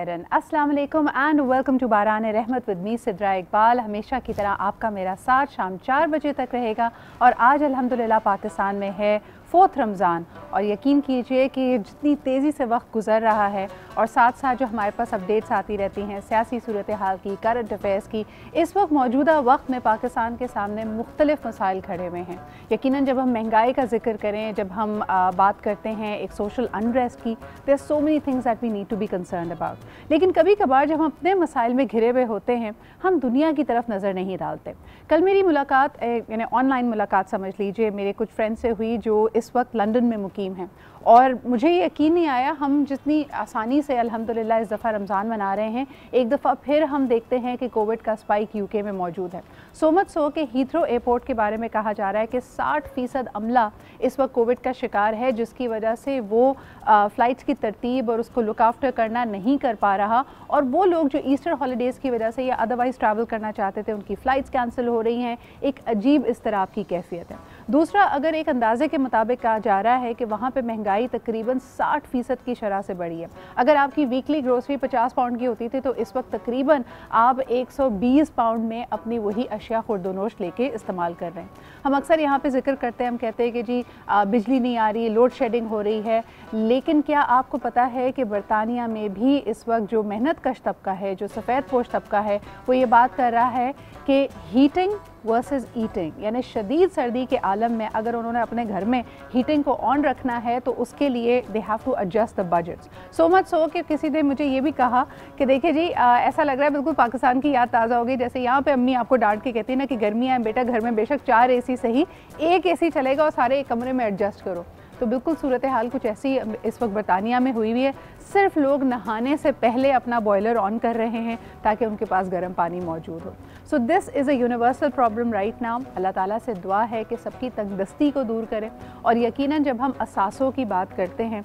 अस्सलाम वालेकुम and welcome to बारान रहमत विद मी सिद्रा इकबाल। हमेशा की तरह आपका मेरा साथ शाम 4 बजे तक रहेगा और आज अल्हम्दुलिल्लाह पाकिस्तान में है 4th रमज़ान और यकीन कीजिए कि जितनी तेज़ी से वक्त गुज़र रहा है और साथ साथ जो हमारे पास अपडेट्स आती रहती हैं सियासी सूरत हाल की, करंट अफेयर्स की, इस वक्त मौजूदा वक्त में पाकिस्तान के सामने मुख्तलिफ मसाइल खड़े हुए हैं। यकीनन जब हम महंगाई का जिक्र करें, जब हम बात करते हैं एक सोशल अनरेस्ट की, there so many things that we need to be concerned about. लेकिन कभी कभार जब हम अपने मसाइल में घिरे हुए होते हैं हम दुनिया की तरफ नज़र नहीं डालते। कल मेरी मुलाकात यानी ऑनलाइन मुलाकात समझ लीजिए मेरे कुछ फ्रेंड से हुई जो इस वक्त लंदन में मुकीम हैं और मुझे यकीन नहीं आया हम जितनी आसानी से अल्हम्दुलिल्लाह इस दफ़ा रमज़ान मना रहे हैं, एक दफ़ा फिर हम देखते हैं कि कोविड का स्पाइक यूके में मौजूद है। सो मच सो कि हीथ्रो एयरपोर्ट के बारे में कहा जा रहा है कि 60% अमला इस वक्त कोविड का शिकार है, जिसकी वजह से वो फ़्लाइट्स की तरतीब और उसको लुक आफ्टर करना नहीं कर पा रहा और वो लोग जो ईस्टर हॉलीडेज़ की वजह से या अदरवाइज़ ट्रैवल करना चाहते थे उनकी फ़्लाइट्स कैंसिल हो रही हैं। एक अजीब इसतराब की कैफियत है। दूसरा, अगर एक अंदाजे के मुताबिक कहा जा रहा है कि वहाँ पे महंगाई तकरीबन 60% की शरह से बढ़ी है। अगर आपकी वीकली ग्रोसरी 50 पाउंड की होती थी तो इस वक्त तकरीबन आप 120 पाउंड में अपनी वही अशिया खुर्दोनोश लेके इस्तेमाल कर रहे हैं। हम अक्सर यहाँ पे जिक्र करते हैं, हम कहते हैं कि जी बिजली नहीं आ रही, लोड शेडिंग हो रही है, लेकिन क्या आपको पता है कि बरतानिया में भी इस वक्त जो मेहनत कश तबका है, जो सफ़ेद पोश तबका है, वो ये बात कर रहा है कि हीटिंग वर्सेस ईटिंग, यानी शदीद सर्दी के आलम में अगर उन्होंने अपने घर में हीटिंग को ऑन रखना है तो उसके लिए they have to adjust the budgets. So much so कि किसी ने मुझे ये भी कहा कि देखिए जी ऐसा लग रहा है बिल्कुल पाकिस्तान की याद ताज़ा हो गई। जैसे यहाँ पे अम्मी आपको डांट के कहती है ना कि गर्मियाँ हैं बेटा, घर में बेशक 4 AC सही, एक AC चलेगा और सारे एक कमरे में एडजस्ट करो। तो बिल्कुल सूरत हाल कुछ ऐसी इस वक्त बरतानिया में हुई है। सिर्फ लोग नहाने से पहले अपना बॉयलर ऑन कर रहे हैं ताकि उनके पास गर्म पानी मौजूद हो। So this is a universal problem right now. Allah ताला से दुआ है कि सबकी तंगदस्ती को दूर करें और यकीनन जब हम असासों की बात करते हैं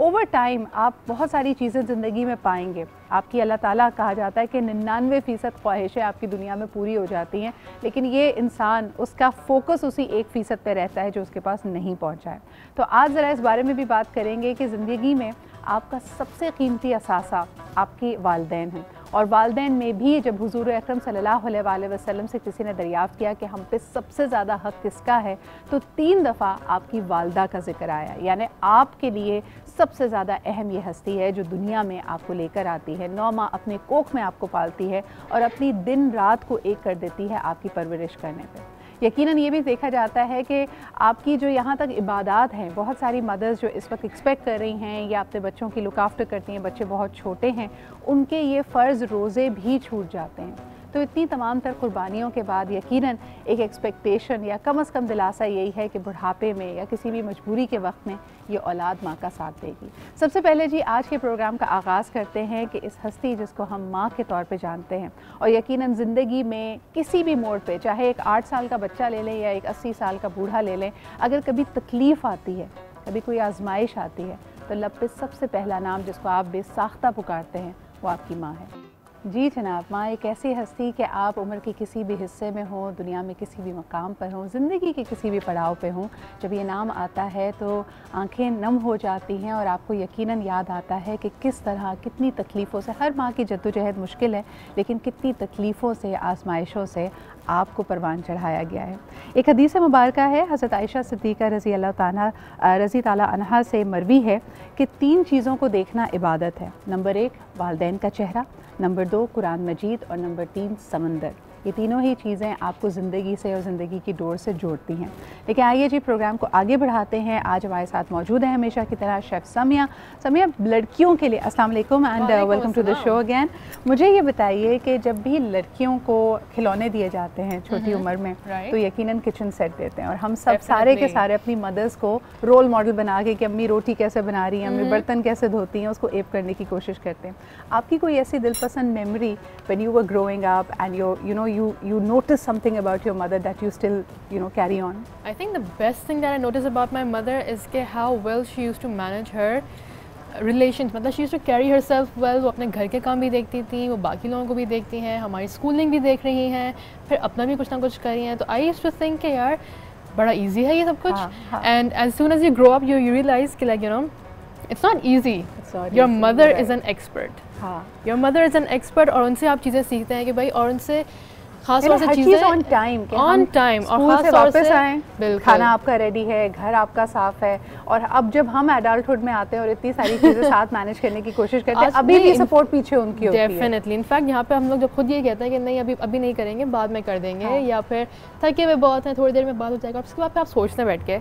ओवर टाइम आप बहुत सारी चीज़ें ज़िंदगी में पाएंगे। आपकी अल्लाह ताला कहा जाता है कि 99% ख्वाहिशें आपकी दुनिया में पूरी हो जाती हैं, लेकिन ये इंसान उसका फोकस उसी 1% पे रहता है जो उसके पास नहीं पहुंचा है। तो आज ज़रा इस बारे में भी बात करेंगे कि ज़िंदगी में आपका सबसे कीमती असासा आपके वालिदैन हैं और वालिदैन में भी जब हुजूर अकरम सल्लल्लाहु अलैहि वसल्लम से किसी ने दरियाफ़्त किया कि हम पे सबसे ज़्यादा हक़ किसका है, तो 3 दफ़ा आपकी वालदा का जिक्र आया। यानी आपके लिए सबसे ज़्यादा अहम ये हस्ती है जो दुनिया में आपको लेकर आती है, 9 माह अपने कोख में आपको पालती है और अपनी दिन रात को एक कर देती है आपकी परवरिश करने पर। यकीनन ये भी देखा जाता है कि आपकी जो यहाँ तक इबादात हैं, बहुत सारी मदर्स जो इस वक्त एक्सपेक्ट कर रही हैं या अपने बच्चों की लुक आफ्टर करती हैं, बच्चे बहुत छोटे हैं, उनके ये फ़र्ज़ रोज़े भी छूट जाते हैं। तो इतनी तमाम तर कुर्बानियों के बाद यकीनन एक एक्सपेक्टेशन या कम अज़ कम दिलासा यही है कि बुढ़ापे में या किसी भी मजबूरी के वक्त में ये औलाद माँ का साथ देगी। सबसे पहले जी आज के प्रोग्राम का आगाज़ करते हैं कि इस हस्ती जिसको हम माँ के तौर पे जानते हैं और यकीनन ज़िंदगी में किसी भी मोड़ पे, चाहे एक 8 साल का बच्चा ले लें या एक 80 साल का बूढ़ा ले लें, अगर कभी तकलीफ़ आती है, कभी कोई आजमाइश आती है, तो लब पे सबसे पहला नाम जिसको आप बेसाख्ता पुकारते हैं वो आपकी माँ है। जी जनाब, माँ एक ऐसी हस्ती कि आप उम्र के किसी भी हिस्से में हों, दुनिया में किसी भी मकाम पर हों, ज़िंदगी के किसी भी पड़ाव पे हों, जब ये नाम आता है तो आंखें नम हो जाती हैं और आपको यकीनन याद आता है कि किस तरह कितनी तकलीफ़ों से, हर माँ की जद्दोजहद मुश्किल है, लेकिन कितनी तकलीफ़ों से, आजमाइशों से आपको परवान चढ़ाया गया है। एक हदीस मुबारक है हज़रत आयशा सिद्दीक़ा रज़ी ताला अन्हा से मरवी है कि 3 चीज़ों को देखना इबादत है। नंबर 1 वालिदैन का चेहरा, नंबर 2 कुरान मजीद और नंबर 3 समंदर। ये तीनों ही चीज़ें आपको ज़िंदगी से और ज़िंदगी की डोर से जोड़ती हैं। लेकिन आइए जी प्रोग्राम को आगे बढ़ाते हैं। आज हमारे साथ मौजूद है हमेशा की तरह शेफ़ समिया। समिया, लड़कियों के लिए अस्सलाम वालेकुम and welcome to the show again. मुझे ये बताइए कि जब भी लड़कियों को खिलौने दिए जाते हैं छोटी उम्र में, तो यकीनन किचन सेट देते हैं और हम सब सारे के सारे अपनी मदर्स को रोल मॉडल बना के कि अम्मी रोटी कैसे बना रही हैं, अम्मी बर्तन कैसे धोती हैं, उसको एप करने की कोशिश करते हैं। आपकी कोई ऐसी दिलपसंद memory when you were growing up and you notice something about your mother that you still carry on? I think the best thing that I notice about my mother is कि how well she used to manage her relations. मतलब she used to carry herself well. वो अपने घर के काम भी देखती थी, वो बाकी लोगों को भी देखती हैं, हमारी स्कूलिंग भी देख रही हैं, फिर अपना भी कुछ ना कुछ कर रही हैं। तो I used to think कि यार बड़ा easy है ये सब कुछ। And as soon as you grow up you realize कि like it's not easy, your mother is an expert, हाँ, your mother is an expert, और उनसे आप चीज़ें सीखते हैं कि भाई, और उनसे खास तौर से चीज़ें ऑन टाइम और खास से तौर वापस से आए, खाना आपका रेडी है, घर आपका साफ है, और अब जब हम एडल्टहुड में आते हैं और इतनी सारी चीज़ें साथ मैनेज करने की कोशिश करते हैं, अभी भी सपोर्ट पीछे उनकी होती है। डेफिनेटली, इनफैक्ट यहाँ पे हम लोग जब खुद ये कहते हैं कि नहीं अभी नहीं करेंगे, बाद में कर देंगे, हाँ। या फिर थके हुए बहुत हैं, थोड़ी देर में बात हो जाएगा, उसके बाद आप सोचते बैठ के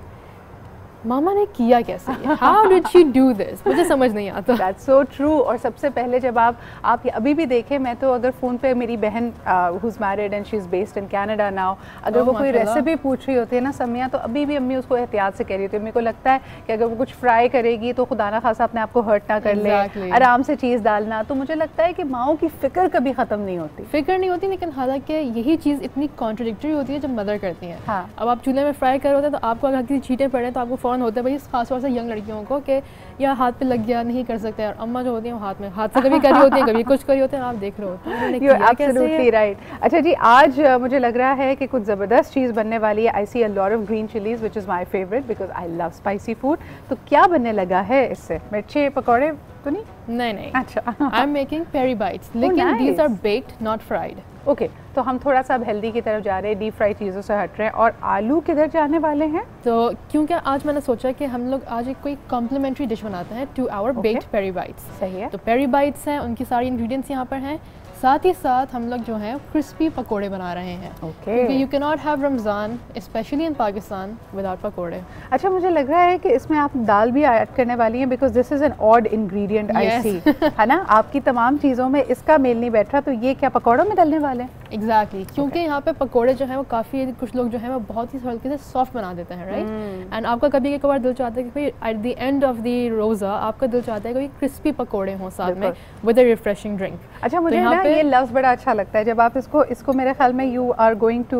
मामा ने किया कैसे, how did she do this, मुझे समझ नहीं आता। That's so true. और सबसे पहले जब आप अभी भी देखें, मैं तो अगर फ़ोन पे मेरी बहन who is married and she is based in Canada now, अगर वो कोई रेसिपी पूछ रही होती है ना समिया, तो अभी भी अम्मी उसको एहतियात से कह रही होती है। मेरे को लगता है कि अगर वो कुछ फ्राई करेगी तो खुदा ना खासा अपने आप को हर्ट ना कर ले, आराम से चीज़ डालना। तो मुझे लगता है कि माओं की फ़िक्र कभी ख़त्म नहीं होती, लेकिन हालांकि यही चीज़ इतनी कॉन्ट्रडिक्टरी होती है जब मदर करती हैं। हाँ। अब आप चूल्हे में फ्राई कर रहे होते हैं तो आपको अगर किसी चीटें पड़े तो आपको फ़ौरन होता है भाई, खास तौर से यंग लड़कियों को, कि या हाथ पे लग गया, नहीं कर सकते, और अम्मा जो होती हैं वो हाथ से कभी करी होती है, कभी कुछ करी होते हैं, आप देख रहे होते हैं। You are absolutely right. अच्छा जी, आज मुझे लग रहा है कि कुछ ज़बरदस्त चीज़ बनने वाली है। I see a lot of green chillies which is my favourite because I love spicy food. तो क्या बनने लगा है इससे? मिर्ची पकौड़े तो नहीं? अच्छा, I am making peri bites, लेकिन these are baked not fried. Okay, तो हम थोड़ा सा अब हेल्दी की तरफ जा रहे हैं, डीप फ्राई चीज़ों से हट रहे हैं। और आलू किधर जाने वाले हैं? तो क्योंकि आज मैंने सोचा कि हम लोग आज एक कोई कॉम्प्लीमेंट्री डिश बनाते हैं to our baked peri bites. सही है। तो पेरी बाइट्स हैं, उनकी सारी इंग्रेडिएंट्स यहाँ पर हैं, साथ ही साथ हम लोग जो हैं क्रिस्पी पकोड़े बना रहे हैं। क्योंकि you can not have Ramzan specially in Pakistan without पकोड़े। अच्छा, मुझे लग रहा है कि इसमें आप दाल भी ऐड करने वाली हैं, because this is an odd ingredient I see, है ना? आपकी तमाम चीज़ों में इसका मेल नहीं बैठ रहा, तो ये क्या पकौड़ों में डलने वाले हैं? एग्जैक्टली, क्योंकि यहाँ पे पकोड़े जो हैं वो काफ़ी, कुछ लोग जो हैं वो बहुत ही हल्के से सॉफ्ट बना देते हैं, राइट? एंड आपका कभी कभार दिल चाहता है कि भाई at the end of the रोज़ा आपका दिल चाहता है कि क्रिस्पी पकोड़े हों साथ में विद अ रिफ्रेशिंग ड्रिंक। अच्छा, मुझे ना ये लफ्ज़ बड़ा अच्छा लगता है जब आप इसको मेरे ख्याल में you are going to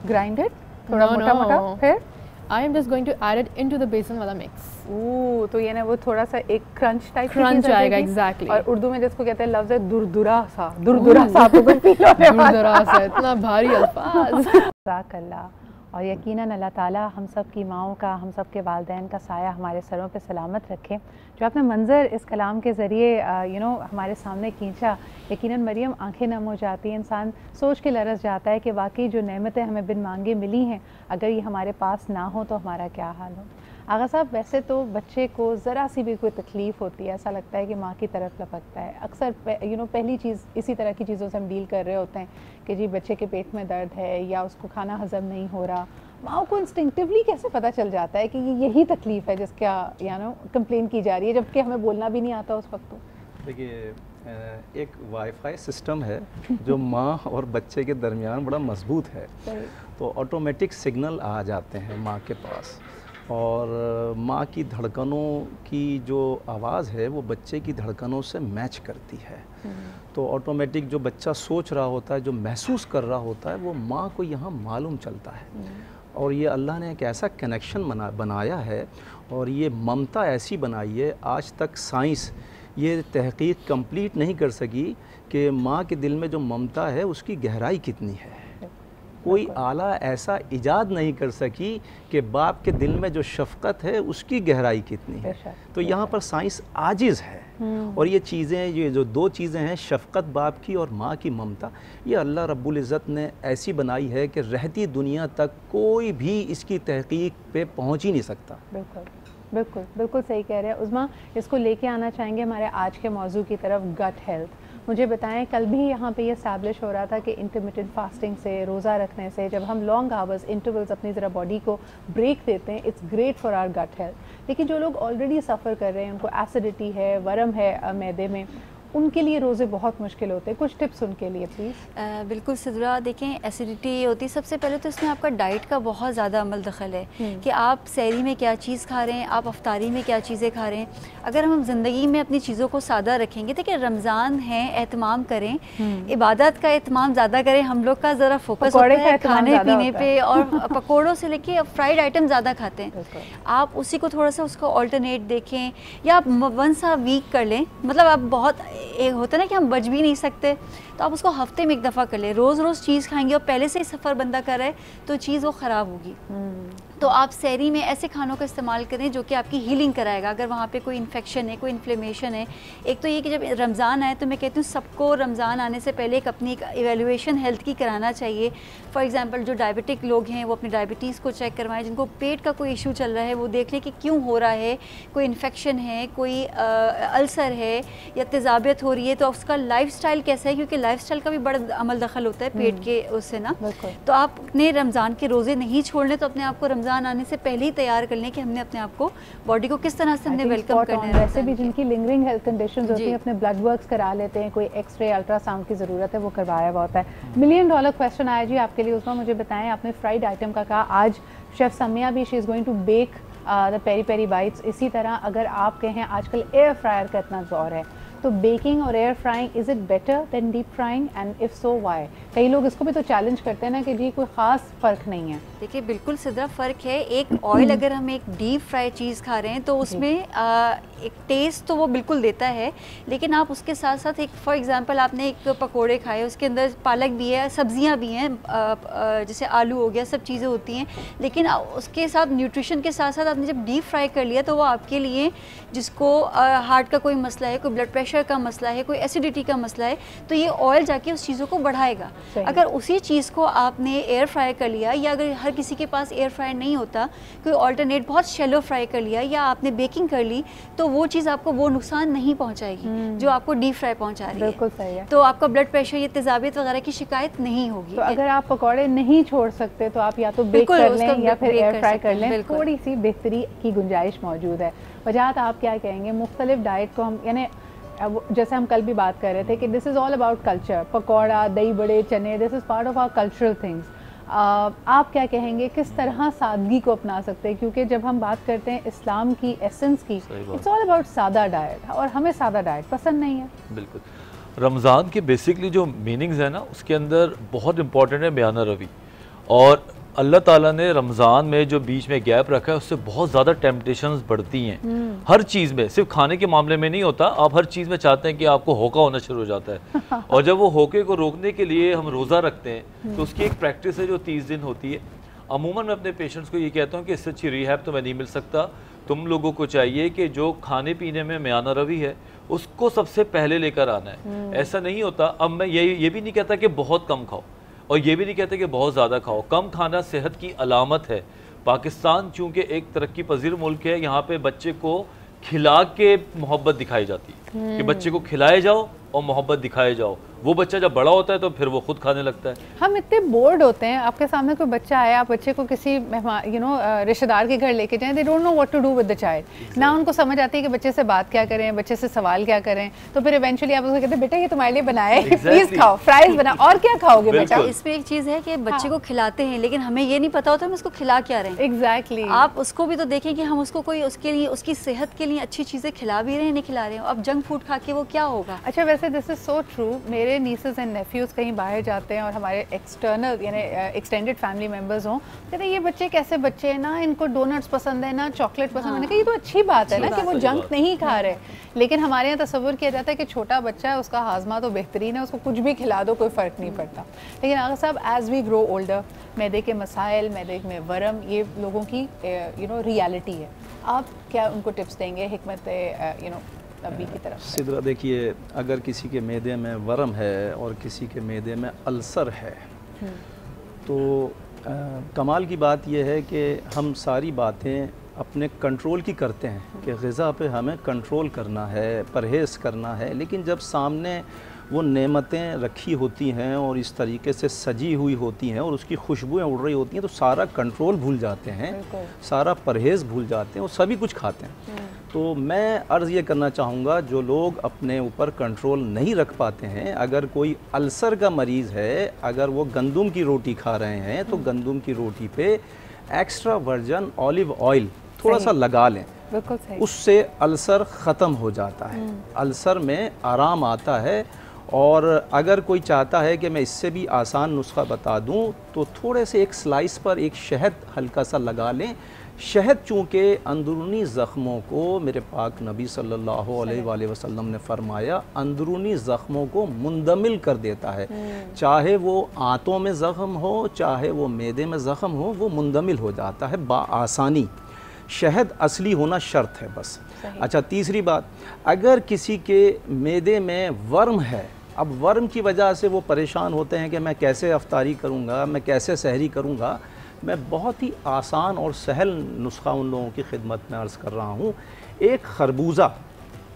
grind it थोड़ा मोटा, फिर I am just going to add it into the besan वाला मिक्स। तो ये ना वो थोड़ा सा एक क्रंच टाइप क्रंच आएगा। एग्जैक्टली। और उर्दू में जिसको कहते हैं लफ्ज़ है दुरदुरा सा, आपको कुछ फील होने वाला? दुरदुरा सा, इतना भारी अल्फाज। जज़ाकल्लाह। और यकीनन अल्लाह ताला हम सब की माओं का, हम सब के वालिदैन का साया हमारे सरों पे सलामत रखे। जो आपने मंज़र इस कलाम के ज़रिए हमारे सामने खींचा, यकीनन मरियम आंखें नम हो जाती हैं, इंसान सोच के लरस जाता है कि वाकई जो नेमतें हमें बिन मांगे मिली हैं, अगर ये हमारे पास ना हो तो हमारा क्या हाल हो। आगा साहब, वैसे तो बच्चे को ज़रा सी भी कोई तकलीफ़ होती है, ऐसा लगता है कि माँ की तरफ लपकता है। अक्सर पहली चीज़ इसी तरह की चीज़ों से हम डील कर रहे होते हैं कि जी बच्चे के पेट में दर्द है या उसको खाना हज़म नहीं हो रहा। माँ को इंस्टिंक्टिवली कैसे पता चल जाता है कि ये यही तकलीफ़ है जिसका कंप्लेन की जा रही है, जबकि हमें बोलना भी नहीं आता उस वक्त? तो देखिए, एक वाईफाई सिस्टम है जो माँ और बच्चे के दरमियान बड़ा मजबूत है। तो ऑटोमेटिक सिग्नल आ जाते हैं माँ के पास, और माँ की धड़कनों की जो आवाज़ है वो बच्चे की धड़कनों से मैच करती है। तो ऑटोमेटिक जो बच्चा सोच रहा होता है, जो महसूस कर रहा होता है, वो माँ को यहाँ मालूम चलता है। और ये अल्लाह ने एक ऐसा कनेक्शन बनाया है, और ये ममता ऐसी बनाई है, आज तक साइंस ये तहकीक कंप्लीट नहीं कर सकी कि माँ के दिल में जो ममता है उसकी गहराई कितनी है। कोई आला ऐसा इजाद नहीं कर सकी कि बाप के दिल में जो शफ़क़त है उसकी गहराई कितनी है। तो यहाँ पर साइंस आजिज़ है। और ये चीज़ें, ये जो दो चीज़ें हैं, शफ़क़त बाप की और माँ की ममता, ये अल्लाह रब्बुल इज़्ज़त ने ऐसी बनाई है कि रहती दुनिया तक कोई भी इसकी तहकीक पे पहुँच ही नहीं सकता। बिल्कुल सही कह रहे हैं उज़्मा। इसको लेके आना चाहेंगे हमारे आज के मौजू की तरफ, गट हेल्थ। मुझे बताएं, कल भी यहाँ पे ये इस्टेब्लिश हो रहा था कि इंटरमिटेंट फास्टिंग से, रोज़ा रखने से, जब हम लॉन्ग आवर्स इंटरवल्स अपनी ज़रा बॉडी को ब्रेक देते हैं, it's great for our gut health. लेकिन जो लोग ऑलरेडी सफ़र कर रहे हैं, उनको एसिडिटी है, वरम है मैदे में, उनके लिए रोज़े बहुत मुश्किल होते हैं। कुछ टिप्स उनके लिए प्लीज़। बिल्कुल सिद्रा, देखें एसिडिटी होती है, सबसे पहले तो इसमें आपका डाइट का बहुत ज़्यादा अमल दखल है कि आप सहरी में क्या चीज़ खा रहे हैं, आप अफ्तारी में क्या चीज़ें खा रहे हैं। अगर हम ज़िंदगी में अपनी चीज़ों को सादा रखेंगे, देखिए रमज़ान है, एहतमाम करें, इबादत का एहतमाम ज़्यादा करें। हम लोग का ज़रा फोकस होता है खाने पीने पे, और पकौड़ों से लेके फ्राइड आइटम ज़्यादा खाते हैं। आप उसी को थोड़ा सा उसको ऑल्टरनेट देखें, या आप वंस अ वीक कर लें। मतलब आप बहुत एक होता है ना कि हम बच भी नहीं सकते, तो आप उसको हफ्ते में एक दफ़ा कर लें। रोज़ चीज़ खाएंगे और पहले से ही सफ़र बंदा कर रहा है तो चीज़ वो ख़राब होगी। तो आप सहरी में ऐसे खानों का इस्तेमाल करें जो कि आपकी हीलिंग कराएगा। अगर वहाँ पे कोई इन्फेक्शन है, कोई इन्फ्लेमेशन है, एक तो ये कि जब रमज़ान आए तो मैं कहती हूँ सबको रमज़ान आने से पहले एक अपनी इवैल्यूएशन हेल्थ की कराना चाहिए। फॉर एग्जांपल जो डायबिटिक लोग हैं वो अपनी डायबिटीज़ को चेक करवाएं, जिनको पेट का कोई इशू चल रहा है वो देख लें कि क्यों हो रहा है, कोई इन्फेक्शन है, कोई अल्सर है या तेज़ाबियत हो रही है, तो उसका लाइफस्टाइल कैसा है, क्योंकि लाइफस्टाइल का भी बड़ा अमल दखल होता है पेट के उससे ना। तो आपने रमज़ान के रोज़े नहीं छोड़ने, तो अपने आप को रमज़ान आने से पहले ही तैयार कर लें कि हमने अपने आप को, बॉडी को किस तरह से हमने वेलकम करना है। वैसे भी जिनकी लिंगरिंग हेल्थ कंडीशंस होती हैं अपने ब्लड वर्क्स करा लेते हैं, कोई एक्सरे अल्ट्रासाउंड की ज़रूरत है वो करवाया हुआ होता है। $1 मिलियन क्वेश्चन आया जी आपके लिए, उसमें मुझे बताएं, आपने फ्राइड आइटम का कहा, आज शेफ़ समिया भी she is going to bake the peri peri bites. इसी तरह अगर आप कहें आजकल एयर फ्रायर का इतना दौर है, तो बेकिंग और air frying is it better than deep frying, and if so why? कई लोग इसको भी तो चैलेंज करते हैं ना कि जी कोई ख़ास फ़र्क नहीं है। देखिए बिल्कुल सिद्रा फ़र्क है। एक ऑयल अगर हम एक डीप फ्राई चीज़ खा रहे हैं तो उसमें एक टेस्ट तो वो बिल्कुल देता है, लेकिन आप उसके साथ साथ एक फॉर एग्जांपल आपने एक पकोड़े खाए, उसके अंदर पालक भी है, सब्जियां भी हैं, जैसे आलू हो गया, सब चीज़ें होती हैं, लेकिन उसके साथ न्यूट्रिशन के साथ साथ आपने जब डीप फ्राई कर लिया तो वो आपके लिए, जिसको हार्ट का कोई मसला है, कोई ब्लड प्रेशर का मसला है, कोई एसिडिटी का मसला है, तो ये ऑयल जाके उस चीज़ों को बढ़ाएगा। अगर उसी चीज़ को आपने एयर फ्राई कर लिया, या अगर हर किसी के पास एयर फ्राई नहीं होता, कोई ऑल्टरनेट बहुत शैलो फ्राई कर लिया, या आपने बेकिंग कर ली, तो वो चीज़ आपको वो नुकसान नहीं पहुंचाएगी जो आपको डीप फ्राई पहुंचा रही है। बिल्कुल सही है। तो आपका ब्लड प्रेशर या तेजाबियत वगैरह की शिकायत नहीं होगी। तो अगर आप पकौड़े नहीं छोड़ सकते तो आप या तो बेक कर लें या फिर एयर फ्राई कर लें, थोड़ी सी बेहतरी की गुंजाइश मौजूद है। वजाहत आप क्या कहेंगे? मुख्तलिफ डाइट को हम, यानी जैसे हम कल भी बात कर रहे थे कि this is all about culture, pakora, dahi bade, chane, this is part of our cultural things. आप क्या कहेंगे किस तरह सादगी को अपना सकते हैं? क्योंकि जब हम बात करते हैं इस्लाम की एसेंस की, इट्स ऑल अबाउट सादा डाइट, और हमें सादा डाइट पसंद नहीं है। बिल्कुल। रमज़ान के बेसिकली जो मीनिंग्स है ना, उसके अंदर बहुत इंपॉर्टेंट है बयाना रवी, और अल्लाह ताला ने रमज़ान में जो बीच में गैप रखा है उससे बहुत ज़्यादा टेम्पटेशंस बढ़ती हैं हर चीज़ में, सिर्फ खाने के मामले में नहीं होता, आप हर चीज़ में चाहते हैं कि आपको होका होना शुरू हो जाता है और जब वो होके को रोकने के लिए हम रोज़ा रखते हैं तो उसकी एक प्रैक्टिस है जो 30 दिन होती है। अमूमन मैं अपने पेशेंट्स को ये कहता हूँ कि इससे अच्छी रिहैब तो मैं नहीं मिल सकता, तुम लोगों को चाहिए कि जो खाने पीने में म्याना रवी है उसको सबसे पहले लेकर आना है। ऐसा नहीं होता, अब मैं ये भी नहीं कहता कि बहुत कम खाओ और ये भी नहीं कहते कि बहुत ज़्यादा खाओ। कम खाना सेहत की अलामत है। पाकिस्तान चूँकि एक तरक्की पजीर मुल्क है, यहाँ पे बच्चे को खिला के मोहब्बत दिखाई जाती है कि बच्चे को खिलाए जाओ और मोहब्बत दिखाए जाओ। वो बच्चा जब बड़ा होता है तो फिर वो खुद खाने लगता है। हम इतने बोर्ड होते हैं, आपके सामने कोई बच्चा आया, आप बच्चे को किसी मेहमान रिश्तेदार के घर लेके जाएं, they don't know what to do with the child. ना उनको समझ आती है कि बच्चे से बात क्या करें, बच्चे से सवाल क्या करें, तो फिर इवेंचुअली आप उसको कहते हैं बेटा ये तुम्हारे लिए बनाए, प्लीज खाओ, फ्राइज बना, और क्या खाओगे बेटा। इसमें एक चीज़ है कि बच्चे को खिलाते हैं लेकिन हमें ये नहीं पता होता हम उसको खिला क्या रहे हैं। एग्जैक्टली। आप उसको भी तो देखें कि हम उसको कोई उसके लिए, उसकी सेहत के लिए अच्छी चीज़ें खिला भी रहे हैं, नहीं खिला रहे हैं। अब जंक फूड खा के वो क्या होगा। अच्छा, वैसे दिस इज सो ट्रू। मेरे नीसेस एंड नेफ्यूज़ कहीं बाहर जाते हैं और हमारे एक्सटर्नल यानी एक्सटेंडेड फैमिली मेम्बर्स हों, कहते हैं ये बच्चे कैसे बच्चे हैं ना, इनको डोनट्स पसंद है ना, चॉकलेट पसंद है। मैंने कहा ये तो अच्छी बात है ना कि वो जंक नहीं खा रहे, लेकिन हमारे यहाँ तस्वुर किया जाता है कि छोटा बच्चा है, उसका हाजमा तो बेहतरीन है, उसको कुछ भी खिला दो कोई फ़र्क नहीं पड़ता। लेकिन आगा साहब, एज़ वी ग्रो ओल्डर, मैदे के मसाइल, मैदे में वरम, ये लोगों की रियलिटी है। आप क्या उनको टिप्स देंगे हिकमत अभी की तरफ? सिद्रा, देखिए, अगर किसी के मैदे में वरम है और किसी के मैदे में अल्सर है तो कमाल की बात यह है कि हम सारी बातें अपने कंट्रोल की करते हैं कि ग़िज़ा पे हमें कंट्रोल करना है, परहेज़ करना है, लेकिन जब सामने वो नेमतें रखी होती हैं और इस तरीके से सजी हुई होती हैं और उसकी खुशबुएं उड़ रही होती हैं तो सारा कंट्रोल भूल जाते हैं, सारा परहेज़ भूल जाते हैं और सभी कुछ खाते हैं। तो मैं अर्ज़ ये करना चाहूँगा, जो लोग अपने ऊपर कंट्रोल नहीं रख पाते हैं, अगर कोई अल्सर का मरीज़ है, अगर वो गंदम की रोटी खा रहे हैं तो गंदम की रोटी पे एक्स्ट्रा वर्जन ऑलिव ऑयल थोड़ा सा लगा लें, उससे अल्सर ख़त्म हो जाता है, अल्सर में आराम आता है। और अगर कोई चाहता है कि मैं इससे भी आसान नुस्खा बता दूं तो थोड़े से एक स्लाइस पर एक शहद हल्का सा लगा लें, शहद चूँकि अंदरूनी ज़ख्मों को, मेरे पाक नबी सल्लल्लाहु अलैहि वसल्लम ने फरमाया, अंदरूनी ज़ख्मों को मुंदमिल कर देता है। चाहे वो आंतों में ज़ख्म हो, चाहे वो मैदे में ज़ख्म हो, वो मुंदमिल हो जाता है बआसानी। शहद असली होना शर्त है बस। अच्छा, तीसरी बात, अगर किसी के मैदे में वर्म है, अब वर्म की वजह से वो परेशान होते हैं कि मैं कैसे अफ्तारी करूँगा, मैं कैसे सहरी करूँगा, मैं बहुत ही आसान और सहल नुस्खा उन लोगों की खिदमत में अर्ज़ कर रहा हूँ। एक खरबूज़ा,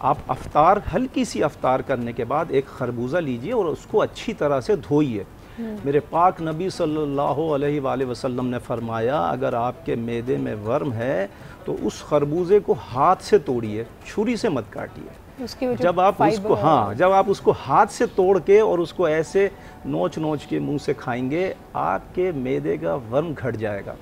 आप अफ्तार, हल्की सी अफ्तार करने के बाद एक खरबूज़ा लीजिए और उसको अच्छी तरह से धोइए। मेरे पाक नबी सल्लल्लाहु अलैहि वसल्लम ने फरमाया, अगर आपके मैदे में वर्म है तो उस खरबूजे को हाथ से तोड़िए, छुरी से मत काटिए। जब आप उसको, हाँ, जब आप उसको हाथ से तोड़ के और उसको ऐसे नोच नोच के मुंह से खाएंगे, आपके मैदे का वर्म घट जाएगा।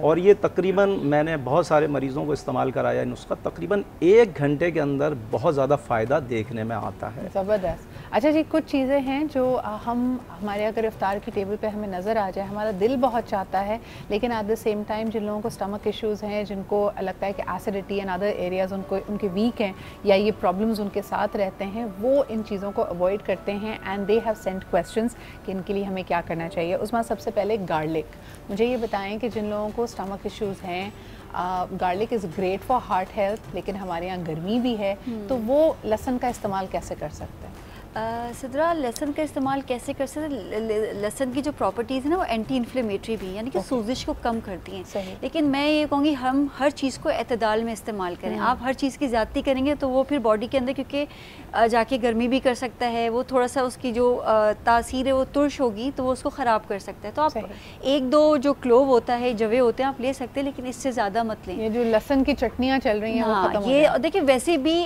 और ये तकरीबन, मैंने बहुत सारे मरीज़ों को इस्तेमाल कराया नुस्खा, तकरीबन 1 घंटे के अंदर बहुत ज़्यादा फ़ायदा देखने में आता है। ज़बरदस्त। अच्छा जी, कुछ चीज़ें हैं जो हमारे अगर इफ्तार की टेबल पे हमें नज़र आ जाए, हमारा दिल बहुत चाहता है, लेकिन एट द सेम टाइम जिन लोगों को स्टमक इश्यूज़ हैं, जिनको लगता है कि एसिडिटी एंड अदर एरियाज़ उनके वीक हैं या ये प्रॉब्लम्स उनके साथ रहते हैं, वो इन चीज़ों को अवॉइड करते हैं and they have sent questions कि इनके लिए हमें क्या करना चाहिए। उसमें सबसे पहले गार्लिक, मुझे ये बताएं कि जिन लोगों को स्टमक इश्यूज़ हैं, garlic is great for heart health, लेकिन हमारे यहाँ गर्मी भी है, तो वो लहसुन का इस्तेमाल कैसे कर सकते हैं? सिद्रा, लहसुन का इस्तेमाल कैसे कर सकते हैं? लहसुन की जो प्रॉपर्टीज़ है ना, वो एंटी इन्फ्लेमेटरी भी है, यानी कि सूजिश को कम करती हैं। लेकिन मैं ये कहूँगी, हम हर चीज़ को एतदाल में इस्तेमाल करें। आप हर चीज़ की ज़्यादती करेंगे तो वो फिर बॉडी के अंदर, क्योंकि जाके गर्मी भी कर सकता है, वो थोड़ा सा उसकी जो तासीर है वो तुर्श होगी, तो वो उसको ख़राब कर सकता है। तो आप 1-2 जो क्लोव होता है, जवे होते हैं, आप ले सकते हैं, लेकिन इससे ज़्यादा मत लें। ये जो लहसुन की चटनियाँ चल रही हैं, हाँ, ये देखिए, वैसे भी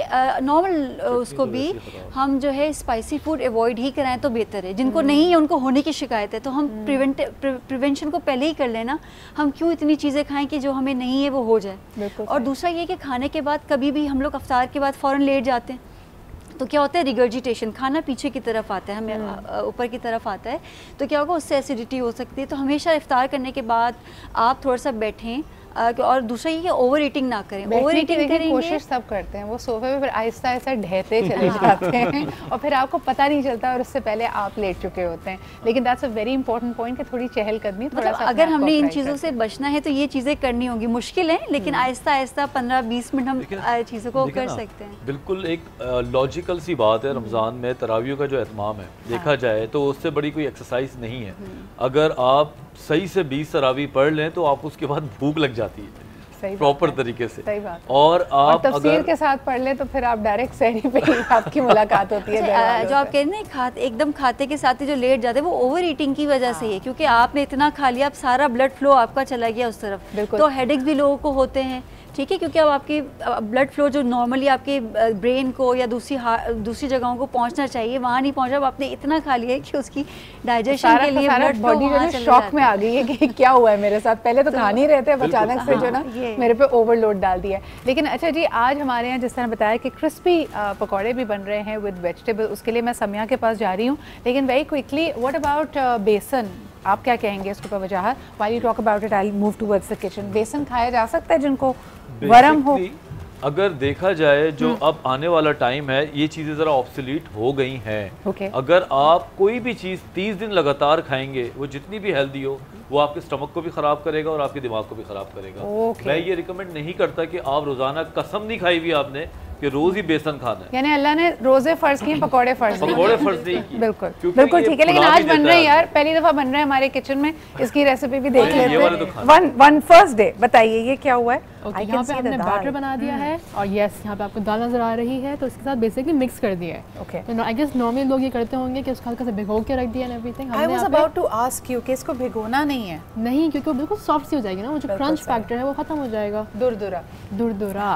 नॉर्मल उसको भी हम जो है स्पाइसी फूड अवॉइड ही कराएं तो बेहतर है। जिनको नहीं है, उनको होने की शिकायत है, तो हम प्रिवेंशन को पहले ही कर लेना। हम क्यों इतनी चीज़ें खाएं कि जो हमें नहीं है वो हो जाए। और दूसरा ये कि खाने के बाद कभी भी हम लोग अफ्तार के बाद फ़ौरन लेट जाते हैं, तो क्या होता है, रिगर्जिटेशन, खाना पीछे की तरफ आता है, हमें ऊपर की तरफ आता है, तो क्या होगा, उससे एसिडिटी हो सकती है। तो हमेशा इफ्तार करने के बाद आप थोड़ा सा बैठें, और दूसरा ये कि ओवर ईटिंग ना करें। ओवर ईटिंग करेंगे, कोशिश सब करते हैं, वो सोफे पे फिर आहिस्ता आहिस्ता ढहते चले जाते हैं और फिर आपको पता नहीं चलता और उससे पहले आप लेट चुके होते हैं। लेकिन that's a very important point कि थोड़ी चहलकदमी, थोड़ा सा अगर हमने इन चीज़ों से बचना है तो ये चीज़ें करनी होंगी। मुश्किल है, लेकिन आहिस्ता आहिस्ता 15-20 मिनट हम चीज़ों को कर सकते हैं। बिल्कुल एक लॉजिकल सी बात है, रमज़ान में तरावियों का जो एहतमाम है, देखा जाए तो उससे बड़ी कोई एक्सरसाइज नहीं है। अगर आप सही से 20 तरावी पढ़ लें तो आप उसके बाद भूख लग जाती है प्रॉपर तरीके से। सही बात। और आप तफसीर के साथ पढ़ ले तो फिर आप डायरेक्ट सहरी पे ही आपकी मुलाकात होती है। जो आप कह रहे हैं एकदम खाते के साथ ही जो लेट जाते हैं, वो ओवर ईटिंग की वजह से है, क्योंकि आपने इतना खा लिया, अब सारा ब्लड फ्लो आपका चला गया उस तरफ, तो हेडेक्स भी लोगों को होते हैं। ठीक है, क्योंकि अब आपकी ब्लड फ्लो जो नॉर्मली आपके ब्रेन को या दूसरी जगहों को पहुंचना चाहिए, वहाँ नहीं पहुंचा। अब आपने इतना खा लिया है कि उसकी डाइजेशन के लिए ब्लड बॉडी जो है शॉक में आ गई है कि क्या हुआ है मेरे साथ। पहले तो खा नहीं रहे थे, अचानक से जो ना मेरे पे ओवरलोड डाल दिया। लेकिन अच्छा जी, आज हमारे यहाँ जिस तरह बताया कि क्रिस्पी पकौड़े भी बन रहे हैं विद वेजिटेबल, उसके लिए मैं समिया के पास जा रही हूँ। लेकिन वेरी क्विकली, व्हाट अबाउट बेसन, आप क्या कहेंगे इसके ऊपर वजह? While you talk about it, I will move towards the kitchen. बेसन खाया जा सकता है जिनको वरम हो? अगर देखा जाए जो अब आने वाला टाइम है, ये चीज़ें ज़रा ऑब्सोलीट हो गई हैं। अगर आप कोई भी चीज़ 30 दिन लगातार खाएंगे, वो जितनी भी हेल्दी हो, वो आपके स्टमक को भी ख़राब करेगा और आपके दिमाग को भी ख़राब करेगा। मैं ये रिकमेंड नहीं करता कि आप रोज़ाना, कसम नहीं खाई हुई आपने कि रोज ही बेसन खाना है, यानी अल्लाह ने रोजे फर्ज किए, पकौड़े फर्ज नहीं किए। बिल्कुल बिल्कुल ठीक है, लेकिन आज बन रहे हैं यार, पहली दफा बन रहे हैं हमारे किचन में, इसकी रेसिपी भी देख लेते हैं। वन फर्स्ट डे बताइए ये क्या हुआ है? यहाँ पे हमने बैटर बना दिया है और यस, यहाँ पे आपको दाल नजर आ रही है, तो इसके साथ बेसिकली मिक्स कर दिया है। ओके, तो आई गेस नॉर्मली लोग ये करते होंगे कि उसको हल्का सा भिगो के रख दिया and everything. I was about to ask you कि इसको भिगोना नहीं है। नहीं, क्योंकि वो बिल्कुल सॉफ्ट सी हो जाएगी ना, वो जो क्रंच फैक्टर है वो खत्म हो जाएगा। दुरदुरा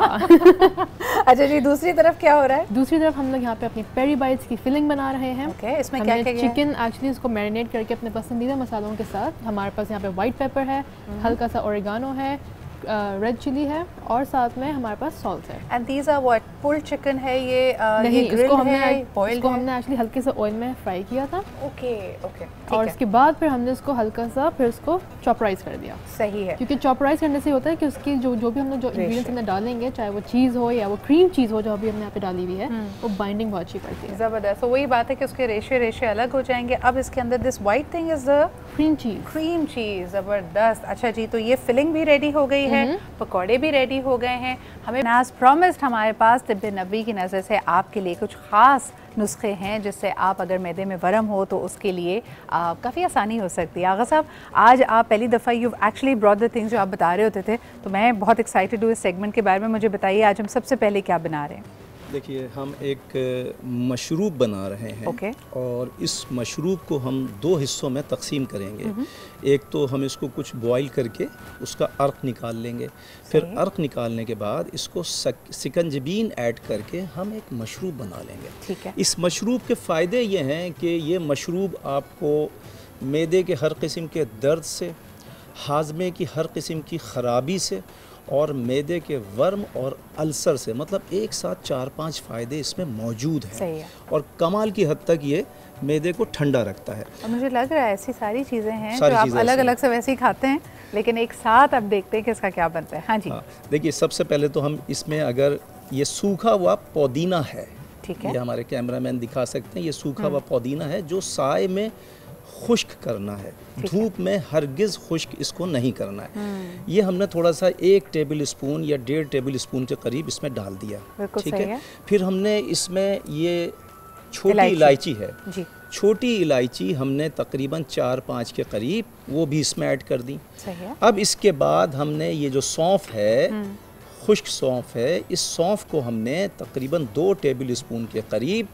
अच्छा जी, दूसरी तरफ क्या हो रहा है? दूसरी तरफ हम लोग यहाँ पे अपनी पेरी बाइट्स की फिलिंग बना रहे हैं। ओके, इसमें क्या क्या? चिकन एक्चुअली इसको मैरिनेट करके अपने पसंदीदा मसालों के साथ, हमारे पास यहाँ पे व्हाइट पेपर है, हल्का सा ओरिगानो है, रेड चिली है और साथ में हमारे पास सॉल्ट है। And these are what, pulled chicken है ये? नहीं, ये ग्रिल है, इसको हमने एक्चुअली हल्के से ऑयल में फ्राई किया था। ओके ओके, और उसके बाद फिर हमने इसको हल्का सा फिर उसको चॉपराइज कर दिया। सही है, क्योंकि चॉपराइज करने से होता है कि उसकी जो भी हमने जो इंग्रेडिएंट्स अंदर डालेंगे, चाहे वो चीज़ हो या वो क्रीम चीज़ हो जो अभी हमने यहाँ पे डाली हुई है, वो बाइंडिंग बहुत अच्छी करती है। ज़बरदस्त। तो वही बात है कि उसके रेशे अलग हो जाएंगे। अब इसके अंदर this white thing is the cream cheese. Cream cheese, ज़बरदस्त। अच्छा जी, तो ये फिलिंग भी रेडी हो गई है, पकौड़े भी रेडी हो गए हैं। हमें एज प्रॉमिस्ड हमारे पास तिब्बे नबी की नज़र से आपके लिए कुछ ख़ास नुस्खे हैं जिससे आप अगर मैदे में वरम हो तो उसके लिए काफ़ी आसानी हो सकती है। आगा साहब, आज आप पहली दफ़ा you actually brought the things जो आप बता रहे होते थे, तो मैं बहुत एक्साइटेड हूँ इस सेगमेंट के बारे में। मुझे बताइए आज हम सबसे पहले क्या बना रहे हैं? देखिए, हम एक मशरूब बना रहे हैं। और इस मशरूब को हम 2 हिस्सों में तकसीम करेंगे। एक तो हम इसको कुछ बॉईल करके उसका अर्क निकाल लेंगे, फिर अर्क निकालने के बाद इसको सिकंजबीन ऐड करके हम एक मशरूब बना लेंगे। ठीक है। इस मशरूब के फ़ायदे ये हैं कि ये मशरूब आपको मैदे के हर किस्म के दर्द से, हाजमे की हर किस्म की ख़राबी से और मैदे के वर्म और अल्सर से, मतलब एक साथ 4-5 फ़ायदे इसमें मौजूद हैं। सही है। और कमाल की हद तक ये मैदे को ठंडा रखता है। और मुझे लग रहा है ऐसी सारी चीज़ें हैं जो आप अलग अलग से वैसे ही खाते हैं, लेकिन एक साथ अब देखते हैं कि इसका क्या बनता है। हाँ जी। देखिए, सबसे पहले तो हम इसमें, अगर ये सूखा हुआ पुदीना है, ठीक है, ये हमारे कैमरामैन दिखा सकते हैं, ये सूखा हुआ पुदीना है जो साए में खुश्क करना है, धूप में हरगिज़ खुश्क इसको नहीं करना है। ये हमने थोड़ा सा 1 टेबल स्पून या 1.5 टेबल स्पून के करीब इसमें डाल दिया। ठीक है। फिर हमने इसमें ये छोटी इलायची है जी, छोटी इलायची हमने तकरीबन 4-5 के करीब वो भी इसमें ऐड कर दी। सही है। अब इसके बाद हमने ये जो सौंफ है, खुश्क सौंफ है, इस सौंफ को हमने तकरीबन 2 टेबल स्पून के करीब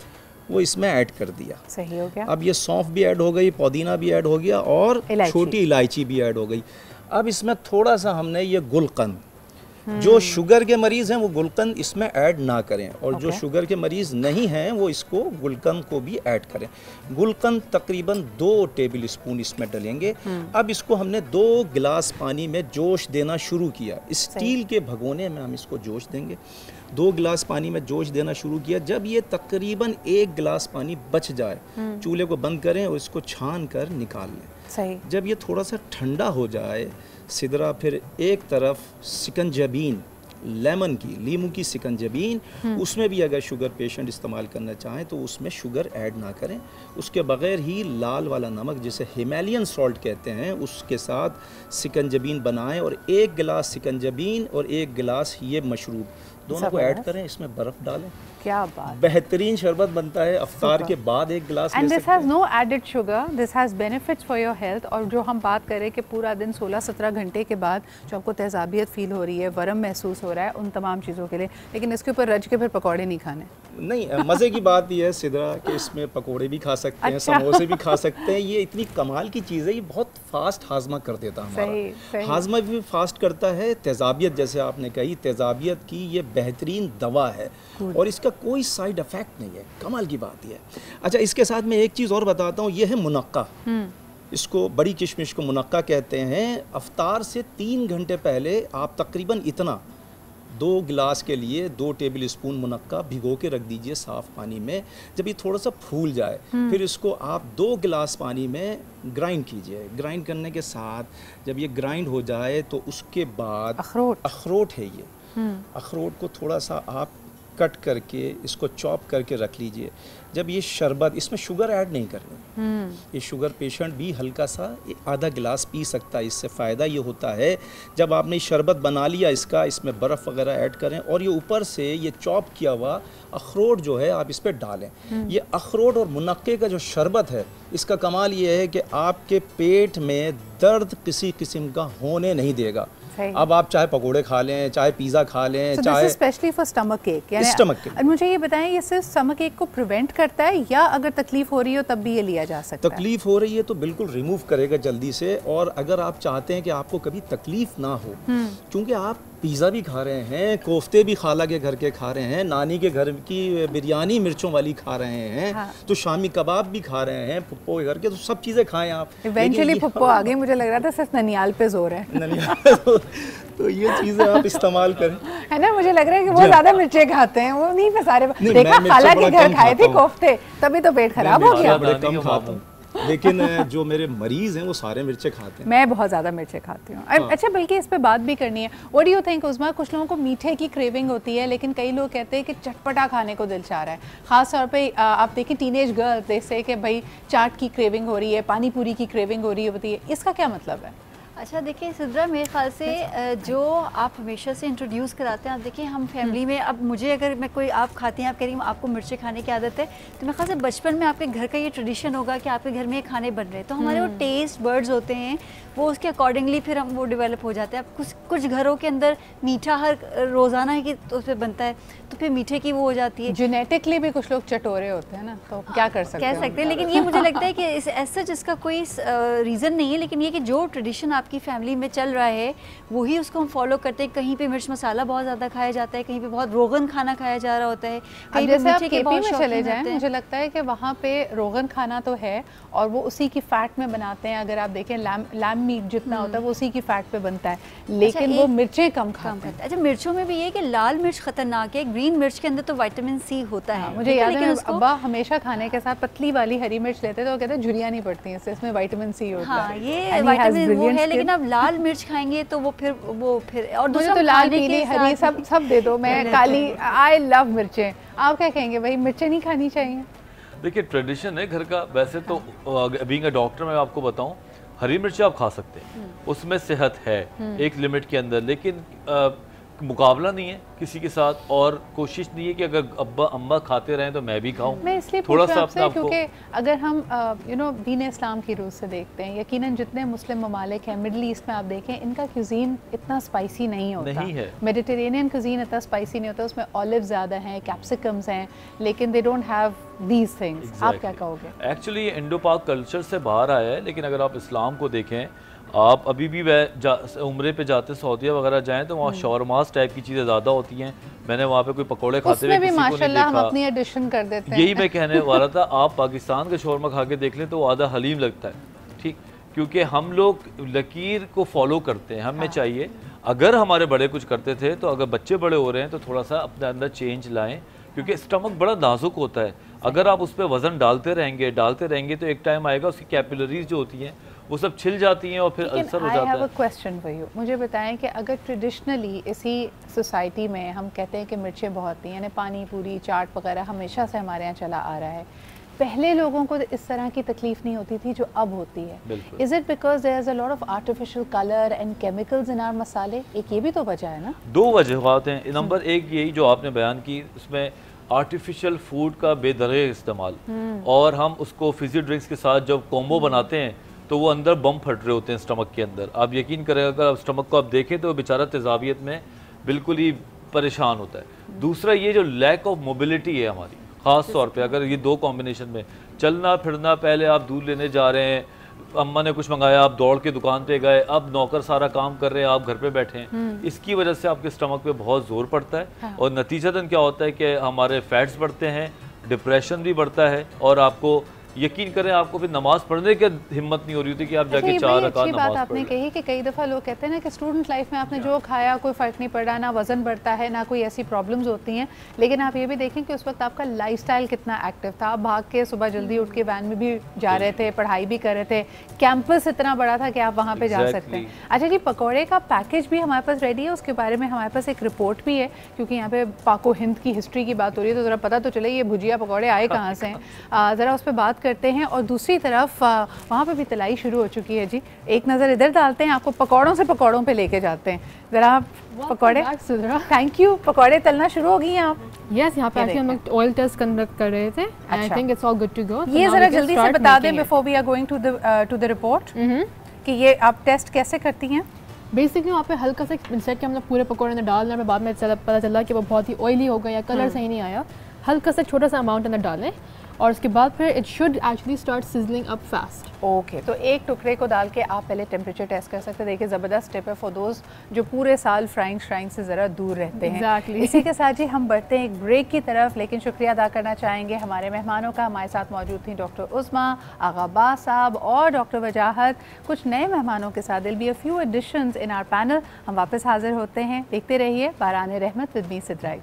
वो इसमें ऐड कर दिया। सही हो गया। अब ये सौंफ भी ऐड हो गई, पुदीना भी ऐड हो गया और छोटी इलायची भी ऐड हो गई। अब इसमें थोड़ा सा हमने ये गुलकंद, जो शुगर के मरीज़ हैं वो गुलकंद इसमें ऐड ना करें, और जो शुगर के मरीज़ नहीं हैं वो इसको गुलकंद को भी ऐड करें। गुलकंद तकरीबन 2 टेबल स्पून इसमें डलेंगे। अब इसको हमने 2 गिलास पानी में जोश देना शुरू किया। स्टील के भगोने में हम इसको जोश देंगे। 2 गिलास पानी में जोश देना शुरू किया। जब ये तकरीबन 1 गिलास पानी बच जाए, चूल्हे को बंद करें और इसको छान कर निकाल लें। सही। जब ये थोड़ा सा ठंडा हो जाए सिदरा, फिर एक तरफ सिकंजबीन, लेमन की, लीमू की सिकंजबीन, उसमें भी अगर शुगर पेशेंट इस्तेमाल करना चाहें तो उसमें शुगर ऐड ना करें। उसके बगैर ही लाल वाला नमक जिसे हिमालयन सॉल्ट कहते हैं उसके साथ सिकंजबीन बनाएं और 1 गिलास सिकंजबीन और 1 गिलास ये मशरूब दोनों को ऐड करें, इसमें बर्फ़ डालें। क्या बात, बेहतरीन शरबत बनता है। अफ्तार के बाद 1 गिलास and this has no added sugar, this has benefits for your health. और जो हम बात करें कि पूरा दिन 16-17 घंटे के बाद जो आपको तेज़ाबियत फील हो रही है, वरम महसूस हो रहा है, उन तमाम चीज़ों के लिए, लेकिन इसके ऊपर रज के फिर पकौड़े नहीं खाने। नहीं, मज़े की बात यह है सिदरा कि इसमें पकौड़े भी खा सकते हैं, समोसे भी खा सकते हैं। ये इतनी कमाल की चीज़ है, ये बहुत फास्ट हाजमा कर देता है हमारा। हाजमा भी फास्ट करता है। तेज़ाबियत, जैसे आपने कही, तेज़ाबियत की ये बेहतरीन दवा है और इसका कोई साइड इफ़ेक्ट नहीं है। कमाल की बात यह है। अच्छा, इसके साथ मैं एक चीज़ और बताता हूँ, ये है मुनक्का। इसको बड़ी किशमिश को मुनक्का कहते हैं। अफ्तार से 3 घंटे पहले आप तकरीबन इतना 2 गिलास के लिए 2 टेबल स्पून मुनक्का भिगो के रख दीजिए साफ़ पानी में। जब ये थोड़ा सा फूल जाए फिर इसको आप 2 गिलास पानी में ग्राइंड कीजिए। ग्राइंड करने के साथ जब ये ग्राइंड हो जाए तो उसके बाद अखरोट है ये, अखरोट को थोड़ा सा आप कट करके इसको चॉप करके रख लीजिए। जब ये शरबत, इसमें शुगर ऐड नहीं करनी, ये शुगर पेशेंट भी हल्का सा आधा गिलास पी सकता है। इससे फ़ायदा ये होता है, जब आपने शरबत बना लिया इसका, इसमें बर्फ़ वगैरह ऐड करें और ये ऊपर से ये चॉप किया हुआ अखरोट जो है आप इस पर डालें। ये अखरोट और मुनक्के का जो शरबत है, इसका कमाल ये है कि आपके पेट में दर्द किसी किस्म का होने नहीं देगा। अब आप चाहे पकोड़े खा लें, चाहे पिज़्ज़ा खा लें, चाहे स्पेशली फॉर स्टमक केक, यानी स्टमक केक। मुझे ये बताएं, ये सिर्फ स्टमक केक को प्रिवेंट करता है या अगर तकलीफ हो रही हो तब भी ये लिया जा सकता है? तकलीफ हो रही है तो बिल्कुल रिमूव करेगा जल्दी से। और अगर आप चाहते हैं कि आपको कभी तकलीफ ना हो, क्योंकि आप पिज़्ज़ा भी खा रहे हैं, कोफ्ते भी खाला के घर के खा रहे हैं, नानी के घर की बिरयानी मिर्चों वाली खा रहे हैं, हाँ। तो शामी कबाब भी खा रहे हैं फुप्पो के घर के, तो सब चीज़ें खाएं आप। इवेंचुअली फुप्पो आ गई, मुझे लग रहा था सिर्फ ननियाल पे जोर है। तो ये चीज़ें आप इस्तेमाल करें, है ना। मुझे लग रहा है कि वो ज़्यादा मिर्चें खाते हैं, वो नहीं पे सारे नहीं, देखा मैं खाला के मिर्चें घर बड़ा खाए कम थे खाता हूँ। कोफ्ते, तभी तो पेट खराब हो गया। बड़े कम खाता हूँ, लेकिन जो मेरे मरीज हैं वो सारे मिर्चें खाते हैं। मैं बहुत ज़्यादा मिर्चें खाती हूँ। अच्छा, बल्कि इस पे बात भी करनी है। व्हाट डू यू थिंक उस्मा, कुछ लोगों को मीठे की क्रेविंग होती है, लेकिन कई लोग कहते हैं कि चटपटा खाने को दिल चाह रहा है। ख़ास तौर पे आप देखें टीनेज गर्ल जैसे कि भाई चाट की क्रेविंग हो रही है, पानी पूरी की क्रेविंग हो रही होती है, इसका क्या मतलब है? अच्छा देखिए सिद्रा, मेरे ख्याल से जो आप हमेशा से इंट्रोड्यूस कराते हैं, आप देखिए हम फैमिली में, अब मुझे अगर मैं कोई आप खाती हैं, आप कह रही हैं आपको मिर्चें खाने की आदत है, तो मेरे ख्याल से बचपन में आपके घर का ये ट्रेडिशन होगा कि आपके घर में ये खाने बन रहे हैं, तो हमारे वो टेस्ट बर्ड्स होते हैं वो उसके अकॉर्डिंगली फिर हम वो डेवलप हो जाते हैं। अब कुछ घरों के अंदर मीठा हर रोज़ाना ही तो फिर बनता है, तो फिर मीठे की वो हो जाती है। जेनेटिकली भी कुछ लोग चटोरे होते हैं ना, तो क्या कर सकते हैं, कह सकते हैं, लेकिन ये मुझे लगता है कि ऐसा जिसका कोई रीज़न नहीं है, लेकिन ये कि जो ट्रेडिशन आपकी फैमिली में चल रहा है वही उसको हम फॉलो करते हैं। कहीं पे मिर्च मसाला बहुत ज़्यादा खाया जाता है, कहीं पे बहुत रोगन खाना खाया जा रहा होता है, कहीं पे मीठे के बहुत में चले जाएं, मुझे लगता है कि वहाँ पे रोगन खाना तो है और वो उसी की फैट में बनाते हैं। अगर आप देखें लैम मीट जितना होता है वो उसी की फैट पे बनता है, लेकिन वो मिर्चें कम खाते हैं। अच्छा, मिर्चों में भी ये कि लाल मिर्च खतरनाक है, ग्रीन मिर्च के अंदर तो विटामिन सी होता है। मुझे याद है अब्बा हमेशा खाने के साथ पतली वाली हरी मिर्च लेते थे, वो कहते हैं झुर्रियाँ नहीं पड़ती हैं, इसमें विटामिन सी होता है। हाँ, ये विटामिन वो है, लेकिन अब लाल मिर्च खाएंगे तो वो फिर और मुझे तो लाल पीली हरी सब दे दो, मैं काली, आई लव मिर्चें। आप क्या कहेंगे भाई, मिर्चें नहीं खानी चाहिए? देखिए ट्रेडिशन है घर का, वैसे तो बीइंग अ डॉक्टर मैं आपको बताऊं, हरी मिर्ची आप खा सकते हैं, उसमें सेहत है एक लिमिट के अंदर, लेकिन मुकाबला नहीं है किसी के साथ, और कोशिश नहीं है कि अगर अब्बा अम्मा खाते रहें तो मैं भी खाऊं। मैं इसलिए थोड़ा सा आपसे क्योंकि अगर हम दीन इस्लाम की रूह से देखते हैं, यकीनन जितने मुस्लिम ममालिक हैं मिडल ईस्ट में आप देखें, इनका क्यूजीन इतना स्पाइसी नहीं होता, नहीं है। मेडिटेरेनियन क्यूजीन इतना स्पाइसी नहीं होता, उसमें ऑलिव ज़्यादा हैं, कैप्सिकम्स हैं, लेकिन they don't have these things. आप क्या कहोगे? एक्चुअली ये इंडो पाक कल्चर से बाहर आया है, लेकिन अगर आप इस्लाम को देखें, आप अभी भी उम्रे पे जाते सऊदीया वगैरह जाएं तो वहाँ शौरमास टाइप की चीज़ें ज़्यादा होती हैं। मैंने वहाँ पे कोई पकोड़े खाते हुए किसी को नहीं देखा। हम अपनी एडिशन कर देते हैं। यही मैं कहने वाला था, आप पाकिस्तान का शौरमा खा के देख लें तो आधा हलीम लगता है, ठीक, क्योंकि हम लोग लकीर को फॉलो करते हैं। हमें चाहिए, अगर हमारे बड़े कुछ करते थे तो अगर बच्चे बड़े हो रहे हैं तो थोड़ा सा अपने अंदर चेंज लाएँ, क्योंकि स्टमक बड़ा नाजुक होता है। अगर आप उस पर वज़न डालते रहेंगे तो एक टाइम आएगा उसकी कैपिलरीज जो होती हैं वो सब छिल जाती हैं और फिर अल्सर हो जाता है। क्वेश्चन फॉर यू, मुझे बताएं कि अगर ट्रेडिशनली इसी सोसाइटी में हम कहते हैं कि मिर्चें बहुत थी, यानी पानी पूरी चाट वगैरह हमेशा से हमारे यहाँ चला आ रहा है, पहले लोगों को इस तरह की तकलीफ नहीं होती थी जो अब होती है। Is it because there is a lot of artificial colour and chemicals in our masale? एक ये भी तो वजह है ना। दो वजह हैं। नंबर एक यही जो आपने बयान की, उसमें आर्टिफिशियल फूड का बेदरे इस्तेमाल, और हम उसको फिजी ड्रिंक्स के साथ जब कॉम्बो बनाते हैं तो वो अंदर बम फट रहे होते हैं स्टमक के अंदर। आप यकीन करें, अगर आप स्टमक को आप देखें तो बेचारा तेजाबियत में बिल्कुल ही परेशान होता है। दूसरा ये जो लैक ऑफ मोबिलिटी है हमारी, ख़ास तौर पे अगर ये दो कॉम्बिनेशन में चलना फिरना, पहले आप दूध लेने जा रहे हैं, अम्मा ने कुछ मंगाया, आप दौड़ के दुकान पे गए, अब नौकर सारा काम कर रहे हैं, आप घर पे बैठे हैं, इसकी वजह से आपके स्टमक पे बहुत ज़ोर पड़ता है। और नतीजतन क्या होता है कि हमारे फैट्स बढ़ते हैं, डिप्रेशन भी बढ़ता है, और आपको यकीन करें आपको फिर नमाज पढ़ने की हिम्मत नहीं हो रही होती कि आप जाके 4 रकात नमाज पढ़। आपने कही कि कई दफ़ा लोग कहते हैं ना कि स्टूडेंट लाइफ में आपने जो खाया कोई फ़र्क नहीं पड़ा, ना वज़न बढ़ता है, ना कोई ऐसी प्रॉब्लम्स होती हैं, लेकिन आप ये भी देखें कि उस वक्त आपका लाइफस्टाइल कितना एक्टिव था। आप भाग के सुबह जल्दी उठ के वैन में भी जा रहे थे, पढ़ाई भी कर रहे थे, कैंपस इतना बड़ा था कि आप वहाँ पे जा सकते हैं। अच्छा जी, पकौड़े का पैकेज भी हमारे पास रेडी है, उसके बारे में हमारे पास एक रिपोर्ट भी है, क्योंकि यहाँ पे पाको हिंद की हिस्ट्री की बात हो रही है, तो ज़रा पता तो चले ये भुजिया पकौड़े आए कहाँ से हैं, ज़रा उस पर बात करते हैं। और दूसरी तरफ वहाँ पे भी तलाई शुरू हो चुकी है जी, एक नज़र इधर डालते हैं, आपको पकौड़ों से पकौड़ों पे लेके जाते हैं। ज़रा पकौड़े, थैंक यू, पकौड़े तलना शुरू हो गई हैं आप? यस, यहाँ पे हम लोग ऑयल टेस्ट कंडक्ट कर रहे थे। I think it's all good to go. ये ज़रा जल्दी से बता दें before we are going to the report कि ये आप टेस्ट कैसे करती हैं। बेसिकली वहाँ पे हल्का सा इंस्टेड के हम लोग पूरे पकौड़े में डालना है, बाद में पता चला कि वो बहुत ही ऑयली हो गया या कलर सही नहीं आया, हल्का सा छोटा सा अमाउंट अंदर डालें और उसके बाद फिर it should actually start sizzling up fast. Okay, तो एक टुकड़े को डाल के आप पहले टेम्परेचर टेस्ट कर सकते हैं। देखिए ज़बरदस्त टिप है फॉर दोस्त जो पूरे साल फ्राइंग श्राइंग से ज़रा दूर रहते हैं। Exactly. इसी के साथ ही हम बढ़ते हैं एक ब्रेक की तरफ, लेकिन शुक्रिया अदा करना चाहेंगे हमारे मेहमानों का। हमारे साथ मौजूद थी डॉक्टर उस्मा, आगा अब्बास साहब और डॉक्टर वजाहत। कुछ नए मेहमानों के साथ will be a few additions in our panel. हम वापस हाजिर होते हैं, देखते रहिए बारान रहमत विद मी सिद्रा।